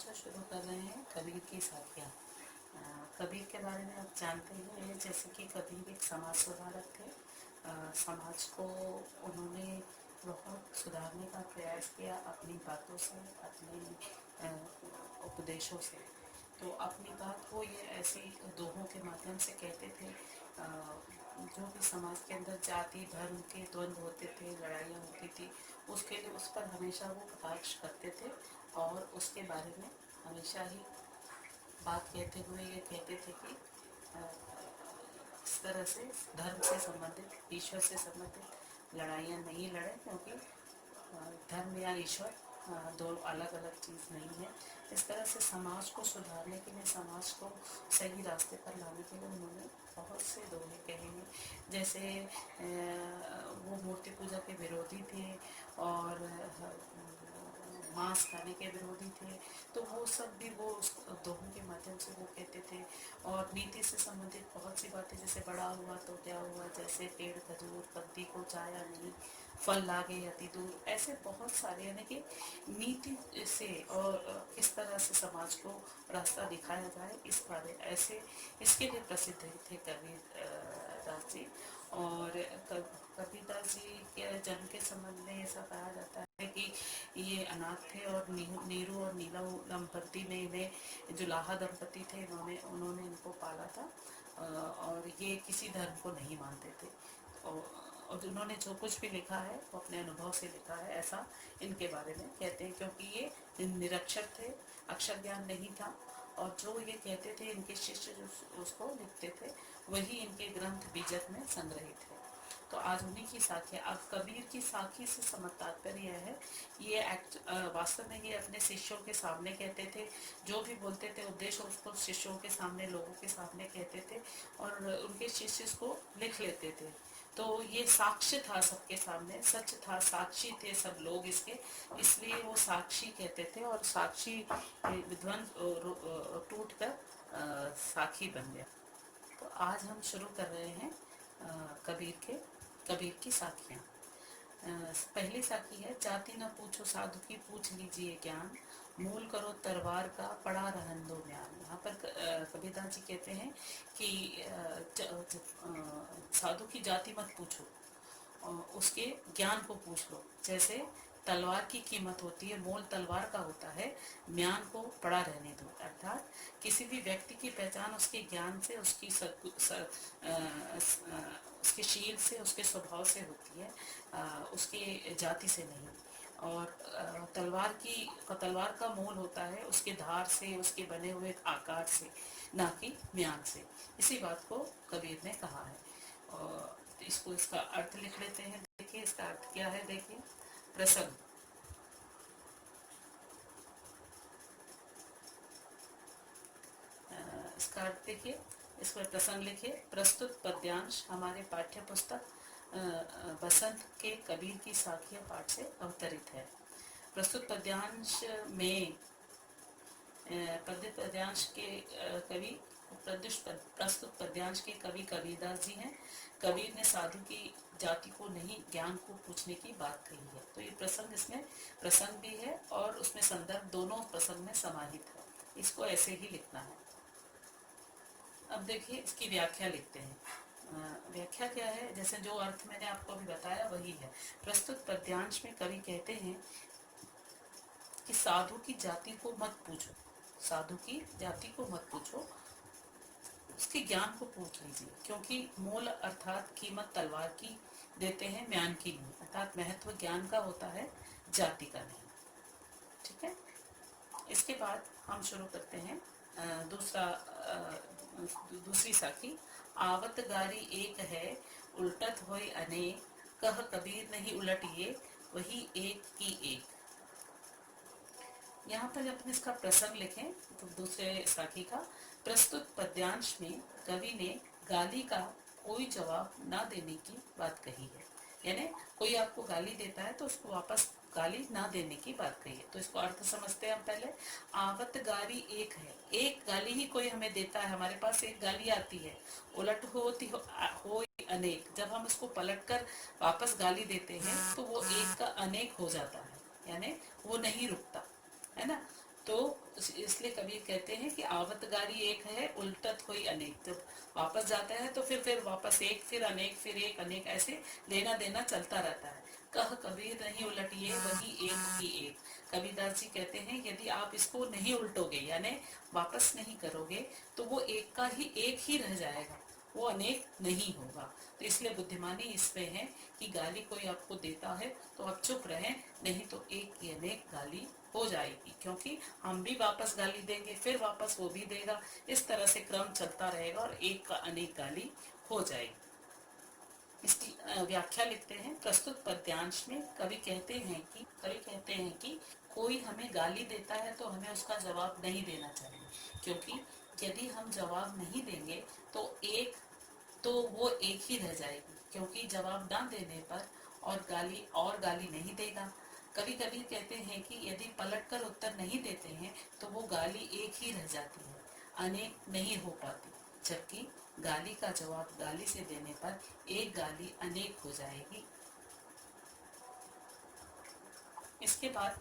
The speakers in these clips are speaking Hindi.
जो शुरू कर रहे हैं कबीर की साखियाँ। कबीर के बारे में आप जानते हैं, जैसे कि कबीर एक समाज सुधारक थे। समाज को उन्होंने बहुत सुधारने का प्रयास किया अपनी बातों से, अपने उपदेशों से। तो अपनी बात को ये ऐसे दोहों के माध्यम से कहते थे। जो भी समाज के अंदर जाति धर्म के द्वंद्व होते थे, लड़ाइयाँ होती थी, उसके लिए उस पर हमेशा वो कटाक्ष करते थे और उसके बारे में हमेशा ही बात कहते हुए ये कहते थे कि इस तरह से धर्म से संबंधित, ईश्वर से संबंधित लड़ाइयाँ नहीं लड़ें, क्योंकि धर्म या ईश्वर दो अलग अलग चीज़ नहीं है। इस तरह से समाज को सुधारने के लिए, समाज को सही रास्ते पर लाने के लिए उन्होंने बहुत से दोहे कहे हैं। जैसे वो मूर्ति पूजा के विरोधी थे और मांस खाने के विरोधी थे, तो वो सब भी वो उस दोहों के माध्यम से वो कहते थे। और नीति से संबंधित बहुत सी बातें, जैसे बड़ा हुआ तो क्या हुआ, जैसे पेड़ खजूर पत्ती को छाया नहीं, फल लागे अति दूर, ऐसे बहुत सारे, यानी कि नीति से और किस तरह से समाज को रास्ता दिखाया जाए, इस बारे ऐसे इसके लिए प्रसिद्ध थे कबीर दास जी। और कबीरदास जी के जन्म के संबंध में ऐसा कहा जाता है कि ये अनाथ थे और नीरू और नीला दंपति ने इन्हें, जुलाहा दंपति थे, उन्होंने इनको पाला था। और ये किसी धर्म को नहीं मानते थे। और उन्होंने जो कुछ भी लिखा है वो अपने अनुभव से लिखा है, ऐसा इनके बारे में कहते हैं। क्योंकि ये निरक्षर थे, अक्षर ज्ञान नहीं था, और जो ये कहते थे इनके शिष्य जो उसको लिखते थे, वही इनके ग्रंथ बीजक में संग्रहित है। तो आज उन्हीं की साखी। अब कबीर की साखी से तात्पर्य यह है, ये वास्तव में ये अपने शिष्यों के सामने कहते थे। जो भी बोलते थे उद्देश्य उसको शिष्यों के सामने, लोगों के सामने कहते थे, और उनके शिष्य इसको लिख लेते थे। तो ये साक्ष्य था सबके सामने, सच था, साक्षी थे सब लोग इसके, इसलिए वो साक्षी कहते थे। और साक्षी विध्वंस टूट कर साखी बन गया। तो आज हम शुरू कर रहे हैं कबीर की साखियाँ। पहली साखी है, जाति न पूछो साधु की, पूछ लीजिए ज्ञान, मूल करो तरवार का, पड़ा रहन दो ज्ञान। यहाँ पर कबीरदास जी कहते हैं कि साधु की जाति मत पूछो, उसके ज्ञान को पूछ लो। जैसे तलवार की कीमत होती है, मोल तलवार का होता है, ज्ञान को पड़ा रहने दो। अर्थात किसी भी व्यक्ति की पहचान उसके ज्ञान से, उसके शील से, उसके स्वभाव से होती है, उसके जाति से नहीं। और तलवार का मोल होता है उसके धार से, उसके बने हुए आकार से, ना कि म्यान से। इसी बात को कबीर ने कहा है। और इसका अर्थ लिख लेते हैं। देखिए इसका अर्थ क्या है, देखिए प्रसंग। इसका अर्थ देखिए, इस पर प्रसंग लिखिए। प्रस्तुत पद्यांश हमारे पाठ्य पुस्तक बसंत के कबीर की साखियाँ पाठ से अवतरित है। प्रस्तुत पद्यांश में पद्यांश के कवि प्रस्तुत पद्यांश के कवि कबीरदास जी हैं। कबीर ने साधु की जाति को नहीं, ज्ञान को पूछने की बात कही है। तो ये प्रसंग, इसमें प्रसंग भी है और उसमें संदर्भ, दोनों प्रसंग में समाहित है। इसको ऐसे ही लिखना है। अब देखिए इसकी व्याख्या लिखते हैं। व्याख्या क्या है, जैसे जो अर्थ मैंने आपको अभी बताया वही है। प्रस्तुत पद्यांश में कवि कहते हैं कि साधु की जाति को मत पूछो, साधु की जाति को मत पूछो, उसके ज्ञान को पूछ लीजिए। क्योंकि मोल अर्थात कीमत तलवार की देते हैं, म्यान की नहीं। अर्थात महत्व ज्ञान का होता है, जाति का नहीं। ठीक है। इसके बाद हम शुरू करते हैं दूसरी साखी। आवत गारी एक है, उल्टत होय अनेक, कह कबीर नहीं उलटिए, वही एक की एक। यहाँ पर जब इसका प्रसंग लिखें तो दूसरे साखी का, प्रस्तुत पद्यांश में कवि ने गाली का कोई जवाब ना देने की बात कही है। यानी कोई आपको गाली देता है तो उसको वापस गाली ना देने की बात कही है। तो इसको अर्थ समझते हैं हम पहले। आवत गाली एक है, एक गाली ही कोई हमें देता है, हमारे पास एक गाली आती है। उलट होती हो अनेक, जब हम उसको पलट कर वापस गाली देते हैं तो वो एक का अनेक हो जाता है, यानी वो नहीं रुकता है ना। तो इसलिए कबीर कहते हैं कि आवत गारी एक है, उल्टत हुई अनेक। जब वापस जाता है तो फिर वापस एक, फिर अनेक, फिर एक, अनेक, ऐसे लेना देना चलता रहता है। कह कबीर नहीं उलटिए वही एक ही एक। कबीरदास जी कहते हैं यदि आप इसको नहीं उल्टोगे यानी वापस नहीं करोगे तो वो एक का ही एक ही रह जाएगा, वो अनेक नहीं होगा। तो इसलिए बुद्धिमानी इसमें है कि गाली कोई आपको देता है तो आप चुप रहें, नहीं तो एक की अनेक गाली हो जाएगी, क्योंकि हम भी वापस गाली देंगे, फिर वापस वो भी देगा, इस तरह से क्रम चलता रहेगा और एक का अनेक गाली हो जाएगी। इसकी व्याख्या लिखते हैं। प्रस्तुत पद्यांश में कवि कहते हैं कि कोई हमें गाली देता है तो हमें उसका जवाब नहीं देना चाहिए, क्योंकि यदि हम जवाब नहीं देंगे तो वो एक ही रह जाएगी, क्योंकि जवाब ना देने पर और गाली नहीं देगा। कभी कभी कहते हैं कि यदि पलटकर उत्तर नहीं देते हैं तो वो गाली एक ही रह जाती है, अनेक नहीं हो पाती, जबकि गाली का जवाब गाली से देने पर एक गाली अनेक हो जाएगी। इसके बाद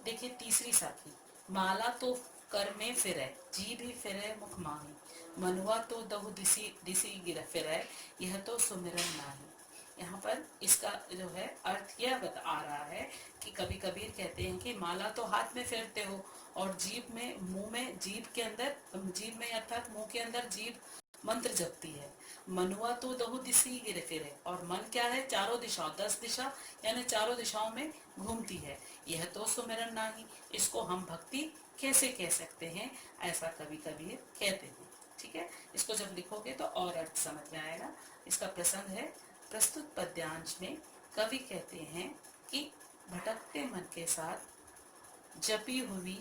देखिए तीसरी साखी। माला तो कर में फिरे, जी भी फिरे मुख माही, मनुआ तो दहु दिसी दिसी गिर फिरे, यह तो सुमिरन नाही। यहाँ पर इसका जो है अर्थ यह आ रहा है कि कभी कबीर कहते हैं कि माला तो हाथ में फेरते हो और जीभ में जीभ में अर्थात मुंह के अंदर जीभ मंत्र जपती है। मनुआ तो दहु दिसी गिरे फिरे, और मन क्या है, चारों दिशाओं 10 दिशा यानी चारों दिशाओं में घूमती है। यह तो सुमिरन नाही, इसको हम भक्ति कैसे कह सकते हैं, ऐसा कभी कबीर कहते हैं। ठीक है, इसको जब लिखोगे तो और अर्थ समझ में आएगा। इसका प्रसंग है। प्रस्तुत पद्यांश में कवि कहते हैं कि भटकते मन के साथ जपी हुई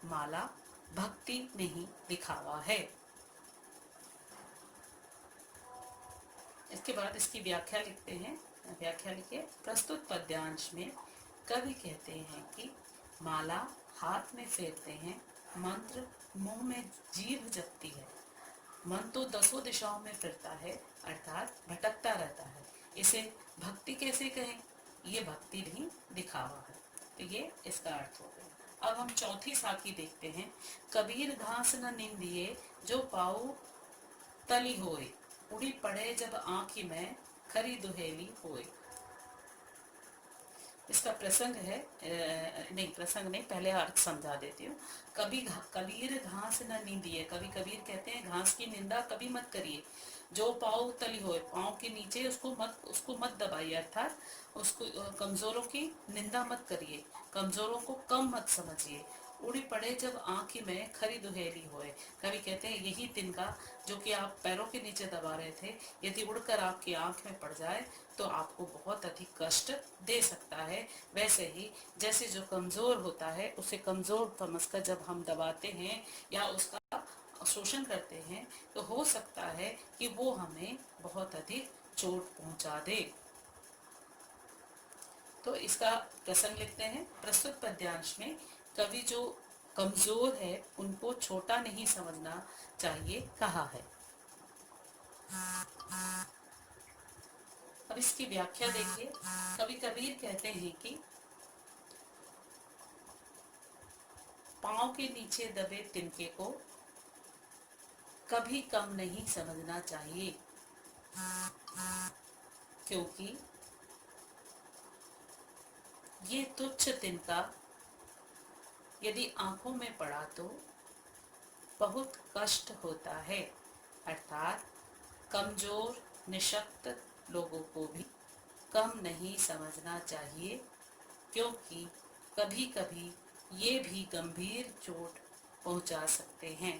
माला भक्ति नहीं दिखावा है। इसके बाद इसकी व्याख्या लिखते हैं। व्याख्या लिखिए। प्रस्तुत पद्यांश में कवि कहते हैं कि माला हाथ में फेरते हैं, मंत्र मुंह में जीभ जपती है, मन तो 10 दिशाओं में फिरता है, अर्थात भटकता रहता है, इसे भक्ति कैसे कहें, ये भक्ति नहीं दिखावा है। तो ये इसका अर्थ हो गया। अब हम चौथी साखी देखते हैं। कबीर घास न निंदिए जो पाऊ तली होए, उड़ी पड़े जब आँखी में खरी दुहेली होए। इसका प्रसंग है, प्रसंग नहीं, पहले अर्थ समझा देती हूँ। कबीर घास न नींदिए, कबीर कहते हैं घास की निंदा कभी मत करिए। जो पाँव तली होए, पाँव के नीचे उसको मत दबाइए, अर्थात उसको कमजोरों की निंदा मत करिए, कमजोरों को कम मत समझिए। उड़ी पड़े जब आँखी में खरी दुहेली होए, कवि कहते हैं यही तिनका जो कि आप पैरों के नीचे दबा रहे थे, यदि उड़कर आपकी आँख में पड़ जाए तो आपको बहुत अधिक कष्ट दे सकता है। वैसे ही जैसे जो कमजोर होता है उसे कमजोर समझकर जब हम दबाते हैं या उसका शोषण करते हैं तो हो सकता है कि वो हमें बहुत अधिक चोट पहुंचा दे। तो इसका प्रसंग लिखते हैं। प्रस्तुत पद्यांश में कवि जो कमजोर है उनको छोटा नहीं समझना चाहिए कहा है। अब इसकी व्याख्या देखिए। कवि कबीर कहते हैं कि पांव के नीचे दबे तिनके को कभी कम नहीं समझना चाहिए, क्योंकि ये तुच्छ तिनका यदि आंखों में पड़ा तो बहुत कष्ट होता है, अर्थात कमजोर निशक्त लोगों को भी कम नहीं समझना चाहिए, क्योंकि कभी कभी ये भी गंभीर चोट पहुंचा सकते हैं।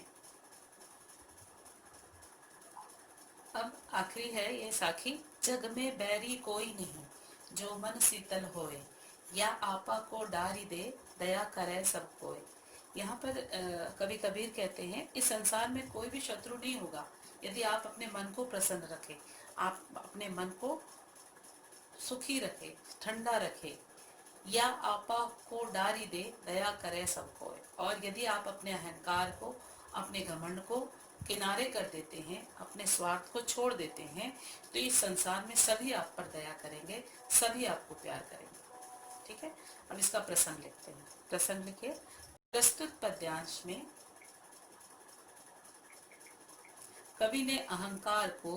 अब आखिरी है ये साखी। जग में बैरी कोई नहीं जो मन शीतल होए, या आपा को डारी दे दया करे सब कोई। यहाँ पर कवि कबीर कहते हैं इस संसार में कोई भी शत्रु नहीं होगा यदि आप अपने मन को प्रसन्न रखें, आप अपने मन को सुखी रखें, ठंडा रखें, या आपा को डारी दे दया करे सब कोई। और यदि आप अपने अहंकार को, अपने घमंड को किनारे कर देते हैं, अपने स्वार्थ को छोड़ देते हैं, तो इस संसार में सभी आप पर दया करेंगे, सभी आपको प्यार करेंगे। ठीक है, अब इसका प्रसंग लिखते हैं। प्रसंग लिखिए। प्रस्तुत पद्यांश में कवि ने अहंकार को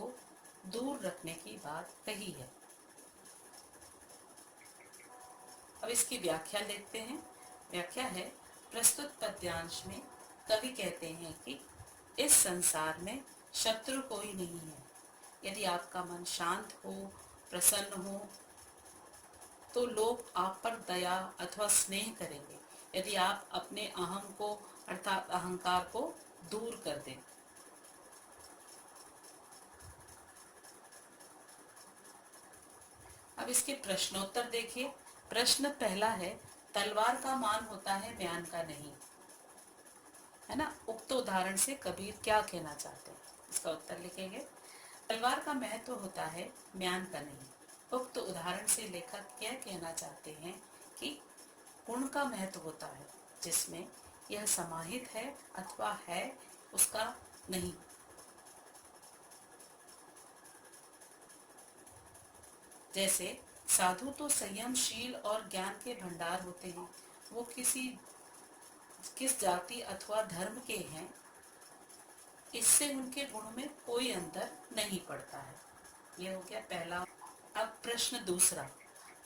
दूर रखने की बात कही है। अब इसकी व्याख्या देखते हैं। व्याख्या है, प्रस्तुत पद्यांश में कवि कहते हैं कि इस संसार में शत्रु कोई नहीं है। यदि आपका मन शांत हो, प्रसन्न हो, तो लोग आप पर दया अथवा स्नेह करेंगे। यदि आप अपने अहम को अर्थात अहंकार को दूर कर दें। अब इसके प्रश्नोत्तर देखिए। प्रश्न पहला है, तलवार का मान होता है, म्यान का नहीं, है ना। उक्त उदाहरण से कबीर क्या कहना चाहते हैं, इसका उत्तर लिखेंगे। तलवार का महत्व होता है, म्यान का नहीं। उक्त उदाहरण से लेखक यह कहना चाहते हैं कि गुण का महत्व होता है, जिसमें यह समाहित है अथवा है उसका नहीं। जैसे साधु तो संयमशील और ज्ञान के भंडार होते हैं। वो किस जाति अथवा धर्म के हैं, इससे उनके गुण में कोई अंतर नहीं पड़ता है। यह हो गया पहला। अब प्रश्न दूसरा,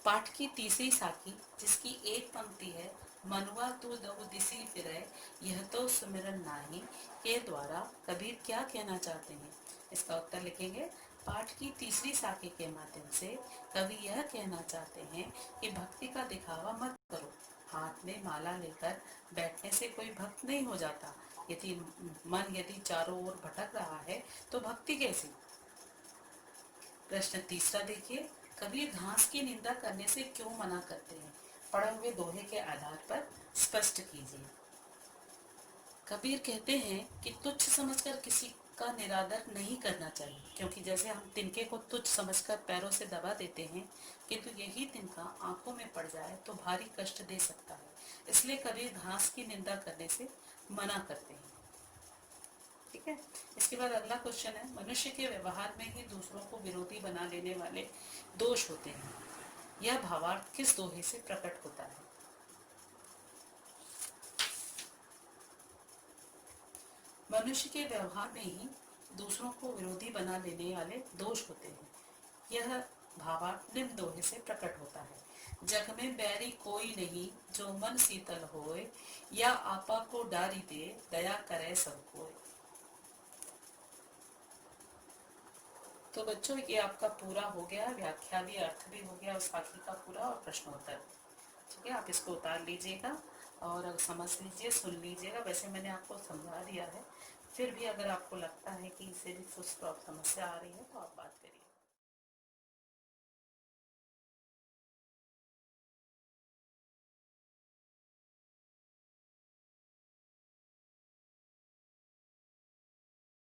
पाठ की तीसरी साखी जिसकी एक पंक्ति है, मनुआ तू दहु दिसी फिरै यह तो सुमिरन नाही, के द्वारा कबीर क्या कहना चाहते हैं, इसका उत्तर लिखेंगे। पाठ की तीसरी साखी के माध्यम से कवि यह कहना चाहते हैं कि भक्ति का दिखावा मत करो। हाथ में माला लेकर बैठने से कोई भक्त नहीं हो जाता। यदि चारों ओर भटक रहा है तो भक्ति कैसी। प्रश्न तीसरा देखिए, कबीर घास की निंदा करने से क्यों मना करते हैं, पढ़े हुए दोहे के आधार पर स्पष्ट कीजिए। कबीर कहते हैं कि तुच्छ समझकर किसी का निरादर नहीं करना चाहिए, क्योंकि जैसे हम तिनके को तुच्छ समझकर पैरों से दबा देते हैं, किंतु यही तिनका आंखों में पड़ जाए तो भारी कष्ट दे सकता है। इसलिए कबीर घास की निंदा करने से मना करते हैं। ठीक है। इसके बाद अगला क्वेश्चन है, मनुष्य के व्यवहार में ही दूसरों को विरोधी बना लेने वाले दोष होते हैं। यह भावार्थ किस दोहे से प्रकट होता है। मनुष्य के व्यवहार में ही दूसरों को विरोधी बना लेने वाले दोष होते हैं। यह भावार्थ निम्न दोहे से प्रकट होता है। जग में बैरी कोई नहीं, जो मन शीतल होए, या आपा को डारी दे, दया करे सब कोय। तो बच्चों ये आपका पूरा हो गया, व्याख्या भी, अर्थ भी हो गया, उस साखी का पूरा और प्रश्नोत्तर। ठीक है, आप इसको उतार लीजिएगा और समझ लीजिए, सुन लीजिएगा। वैसे मैंने आपको समझा दिया है, फिर भी अगर आपको लगता है कि इससे भी कुछ समस्या आ रही है तो आप बात करिए।